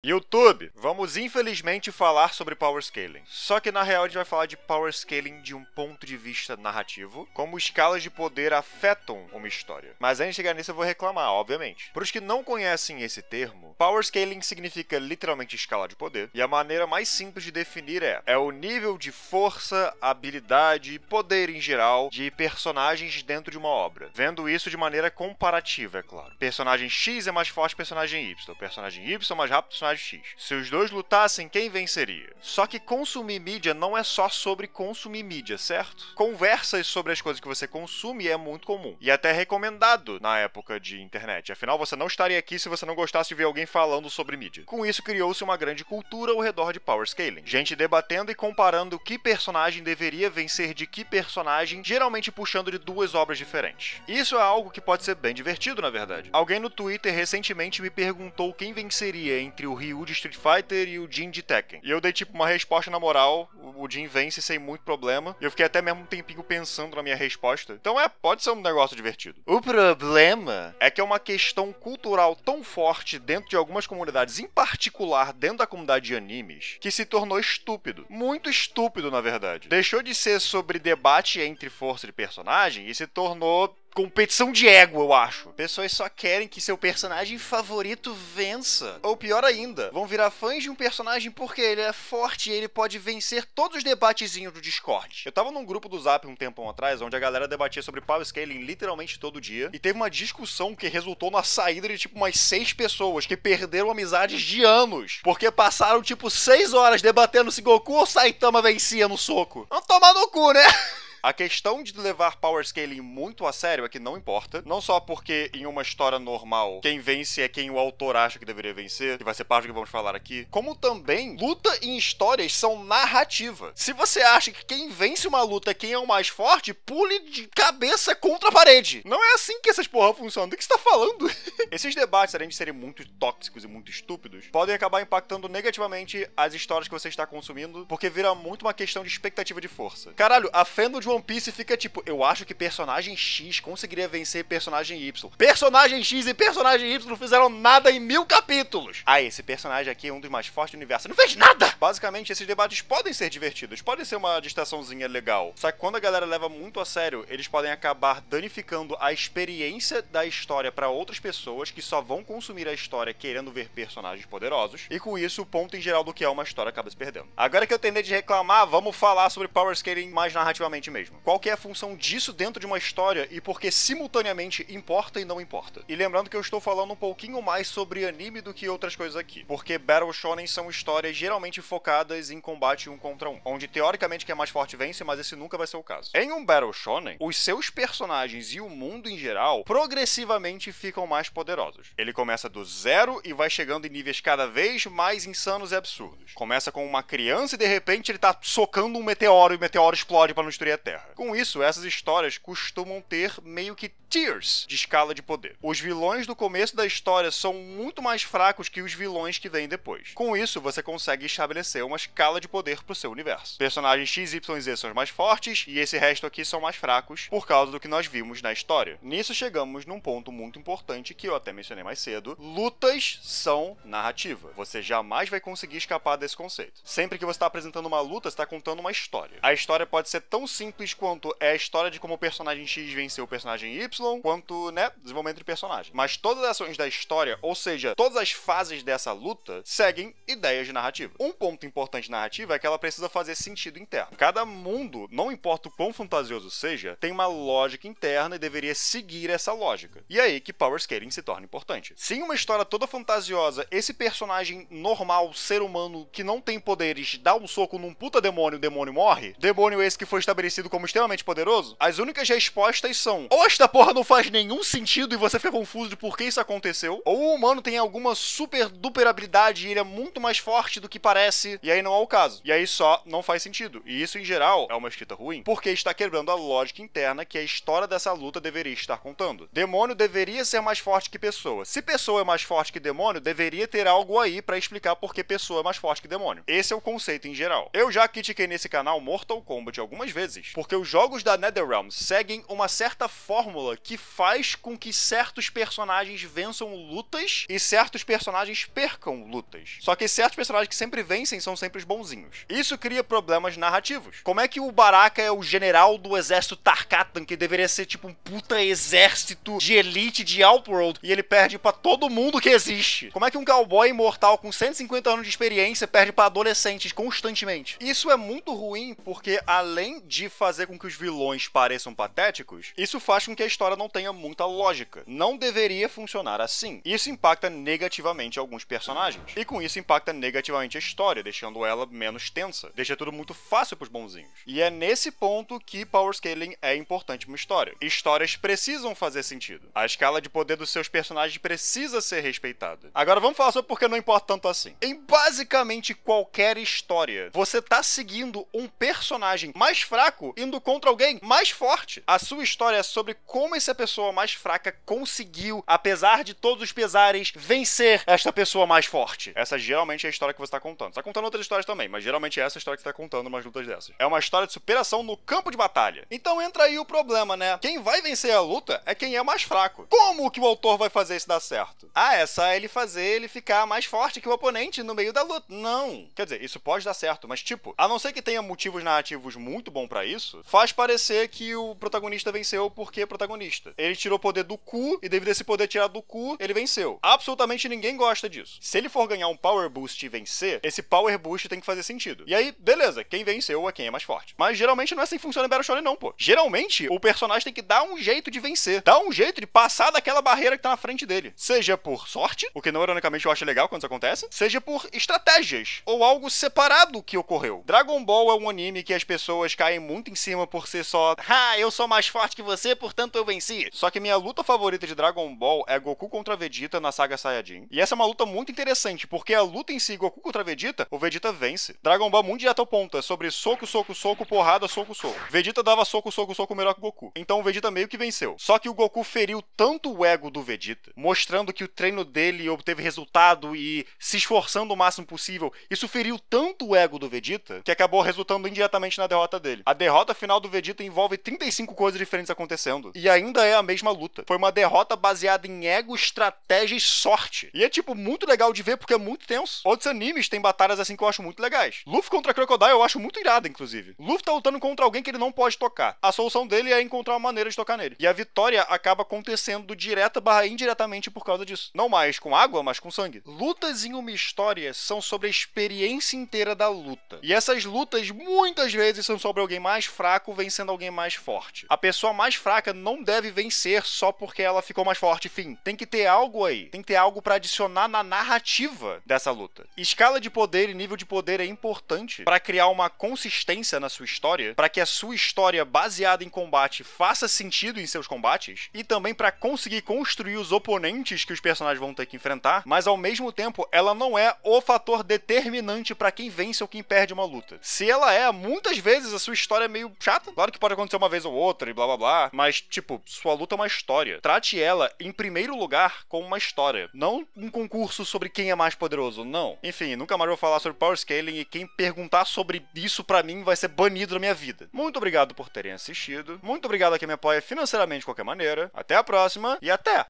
YouTube, vamos infelizmente falar sobre Power Scaling. Só que na real a gente vai falar de Power Scaling de um ponto de vista narrativo, como escalas de poder afetam uma história. Mas antes de chegar nisso eu vou reclamar, obviamente. Para os que não conhecem esse termo, Power Scaling significa literalmente escala de poder, e a maneira mais simples de definir é o nível de força, habilidade e poder em geral de personagens dentro de uma obra. Vendo isso de maneira comparativa, é claro. Personagem X é mais forte que personagem Y, personagem Y é mais rápido que personagem X. Se os dois lutassem, quem venceria? Só que consumir mídia não é só sobre consumir mídia, certo? Conversas sobre as coisas que você consome é muito comum, e até recomendado na época de internet. Afinal, você não estaria aqui se você não gostasse de ver alguém falando sobre mídia. Com isso, criou-se uma grande cultura ao redor de Power Scaling. Gente debatendo e comparando que personagem deveria vencer de que personagem, geralmente puxando de duas obras diferentes. Isso é algo que pode ser bem divertido, na verdade. Alguém no Twitter recentemente me perguntou quem venceria entre o Ryu de Street Fighter e o Jin de Tekken. E eu dei tipo uma resposta na moral, o Jin vence sem muito problema, e eu fiquei até mesmo um tempinho pensando na minha resposta. Então pode ser um negócio divertido. O problema é que é uma questão cultural tão forte dentro de algumas comunidades, em particular dentro da comunidade de animes, que se tornou estúpido. Muito estúpido, na verdade. Deixou de ser sobre debate entre força de personagem e se tornou competição de ego, eu acho. Pessoas só querem que seu personagem favorito vença. Ou pior ainda, vão virar fãs de um personagem porque ele é forte e ele pode vencer todos os debatezinhos do Discord. Eu tava num grupo do Zap um tempão atrás, onde a galera debatia sobre Power Scaling literalmente todo dia, e teve uma discussão que resultou na saída de tipo umas 6 pessoas que perderam amizades de anos, porque passaram tipo 6 horas debatendo se Goku ou Saitama vencia no soco. Vamos tomar no cu, né? A questão de levar Power Scaling muito a sério é que não importa, não só porque em uma história normal quem vence é quem o autor acha que deveria vencer, que vai ser parte do que vamos falar aqui, como também luta em histórias são narrativa. Se você acha que quem vence uma luta é quem é o mais forte, pule de cabeça contra a parede. Não é assim que essas porra funcionam. Do que você tá falando? Esses debates, além de serem muito tóxicos e muito estúpidos, podem acabar impactando negativamente as histórias que você está consumindo, porque vira muito uma questão de expectativa de força. Caralho, a fandom de One Piece fica tipo, eu acho que personagem X conseguiria vencer personagem Y. Personagem X e personagem Y não fizeram nada em 1000 capítulos. Ah, esse personagem aqui é um dos mais fortes do universo. Não fez nada! Basicamente, esses debates podem ser divertidos, podem ser uma distraçãozinha legal. Só que quando a galera leva muito a sério, eles podem acabar danificando a experiência da história para outras pessoas que só vão consumir a história querendo ver personagens poderosos. E com isso, o ponto em geral do que é uma história acaba se perdendo. Agora que eu terminei de reclamar, vamos falar sobre Power Scaling mais narrativamente mesmo. Qual que é a função disso dentro de uma história e por que simultaneamente importa e não importa. E lembrando que eu estou falando um pouquinho mais sobre anime do que outras coisas aqui, porque Battle Shonen são histórias geralmente focadas em combate 1 contra 1, onde teoricamente quem é mais forte vence, mas esse nunca vai ser o caso. Em um Battle Shonen, os seus personagens e o mundo em geral progressivamente ficam mais poderosos. Ele começa do zero e vai chegando em níveis cada vez mais insanos e absurdos. Começa com uma criança e de repente ele tá socando um meteoro e o meteoro explode para não destruir a Terra. Com isso, essas histórias costumam ter meio que tiers de escala de poder. Os vilões do começo da história são muito mais fracos que os vilões que vêm depois. Com isso, você consegue estabelecer uma escala de poder pro seu universo. Personagens X, Y e Z são os mais fortes, e esse resto aqui são mais fracos por causa do que nós vimos na história. Nisso chegamos num ponto muito importante que eu até mencionei mais cedo. Lutas são narrativa. Você jamais vai conseguir escapar desse conceito. Sempre que você está apresentando uma luta, você está contando uma história. A história pode ser tão simples quanto é a história de como o personagem X venceu o personagem Y, quanto, desenvolvimento de personagem. Mas todas as ações da história, ou seja, todas as fases dessa luta, seguem ideias de narrativa. Um ponto importante de narrativa é que ela precisa fazer sentido interno. Cada mundo, não importa o quão fantasioso seja, tem uma lógica interna e deveria seguir essa lógica. E é aí que Power Scaling se torna importante. Se em uma história toda fantasiosa, esse personagem normal, ser humano, que não tem poderes, dá um soco num puta demônio, o demônio morre, demônio esse que foi estabelecido como extremamente poderoso, as únicas respostas são: ou esta porra não faz nenhum sentido e você fica confuso de por que isso aconteceu, ou o humano tem alguma super duper habilidade e ele é muito mais forte do que parece, e aí não é o caso. E aí só não faz sentido. E isso, em geral, é uma escrita ruim, porque está quebrando a lógica interna que a história dessa luta deveria estar contando. Demônio deveria ser mais forte que pessoa. Se pessoa é mais forte que demônio, deveria ter algo aí pra explicar por que pessoa é mais forte que demônio. Esse é o conceito em geral. Eu já critiquei nesse canal Mortal Kombat algumas vezes, porque os jogos da NetherRealm seguem uma certa fórmula que faz com que certos personagens vençam lutas e certos personagens percam lutas. Só que certos personagens que sempre vencem são sempre os bonzinhos. Isso cria problemas narrativos. Como é que o Baraka é o general do exército Tarkatan, que deveria ser tipo um puta exército de elite de Outworld, e ele perde pra todo mundo que existe? Como é que um cowboy imortal com 150 anos de experiência perde pra adolescentes constantemente? Isso é muito ruim porque, além de fazer com que os vilões pareçam patéticos, isso faz com que a história não tenha muita lógica. Não deveria funcionar assim. Isso impacta negativamente alguns personagens. E com isso impacta negativamente a história, deixando ela menos tensa. Deixa tudo muito fácil pros bonzinhos. E é nesse ponto que Power Scaling é importante pra uma história. Histórias precisam fazer sentido. A escala de poder dos seus personagens precisa ser respeitada. Agora vamos falar sobre por que não importa tanto assim. Em basicamente qualquer história, você tá seguindo um personagem mais fraco indo contra alguém mais forte. A sua história é sobre como essa pessoa mais fraca conseguiu, apesar de todos os pesares, vencer esta pessoa mais forte. Essa geralmente é a história que você tá contando. Você tá contando outras histórias também, mas geralmente é essa história que você tá contando umas lutas dessas. É uma história de superação no campo de batalha. Então entra aí o problema, né? Quem vai vencer a luta é quem é mais fraco. Como que o autor vai fazer isso dar certo? Ah, é só ele fazer ele ficar mais forte que o oponente no meio da luta. Não. Quer dizer, isso pode dar certo, mas tipo, a não ser que tenha motivos narrativos muito bons pra isso, faz parecer que o protagonista venceu porque é protagonista. Ele tirou o poder do cu e devido a esse poder tirado do cu, ele venceu. Absolutamente ninguém gosta disso. Se ele for ganhar um Power Boost e vencer, esse Power Boost tem que fazer sentido. E aí, beleza, quem venceu é quem é mais forte. Mas geralmente não é assim que funciona em Battle Shonen não, pô. Geralmente, o personagem tem que dar um jeito de vencer. Dar um jeito de passar daquela barreira que tá na frente dele. Seja por sorte, o que não ironicamente eu acho legal quando isso acontece, seja por estratégias, ou algo separado que ocorreu. Dragon Ball é um anime que as pessoas caem muito em cima por ser só eu sou mais forte que você, portanto eu venci. Só que minha luta favorita de Dragon Ball é Goku contra Vegeta na saga Saiyajin. E essa é uma luta muito interessante, porque a luta em si, Goku contra Vegeta, o Vegeta vence. Dragon Ball muito direto ao ponto, é sobre soco, soco, soco, porrada, soco, soco. Vegeta dava soco, soco, soco melhor que o Goku. Então o Vegeta meio que venceu. Só que o Goku feriu tanto o ego do Vegeta, mostrando que o treino dele obteve resultado e se esforçando o máximo possível. Isso feriu tanto o ego do Vegeta, que acabou resultando indiretamente na derrota dele. A derrota final do Vegeta envolve 35 coisas diferentes acontecendo. E ainda é a mesma luta. Foi uma derrota baseada em ego, estratégia e sorte. E é, tipo, muito legal de ver porque é muito tenso. Outros animes têm batalhas assim que eu acho muito legais. Luffy contra Crocodile eu acho muito irado, inclusive. Luffy tá lutando contra alguém que ele não pode tocar. A solução dele é encontrar uma maneira de tocar nele. E a vitória acaba acontecendo direta barra indiretamente por causa disso. Não mais com água, mas com sangue. Lutas em uma história são sobre a experiência inteira da luta. E essas lutas muitas vezes são sobre alguém mais fraco vencendo alguém mais forte. A pessoa mais fraca não deve vencer só porque ela ficou mais forte, fim. Tem que ter algo aí. Tem que ter algo pra adicionar na narrativa dessa luta. Escala de poder e nível de poder é importante pra criar uma consistência na sua história, pra que a sua história baseada em combate faça sentido em seus combates e também pra conseguir construir os oponentes que os personagens vão ter que enfrentar, mas ao mesmo tempo ela não é o fator determinante pra quem vence ou quem perde uma luta. Se ela é, muitas vezes a sua história é meio chata. Claro que pode acontecer uma vez ou outra e blá blá blá, mas tipo, sua luta é uma história. Trate ela, em primeiro lugar, como uma história. Não um concurso sobre quem é mais poderoso, não. Enfim, nunca mais vou falar sobre Power Scaling e quem perguntar sobre isso pra mim vai ser banido da minha vida. Muito obrigado por terem assistido. Muito obrigado a quem me apoia financeiramente de qualquer maneira. Até a próxima e até!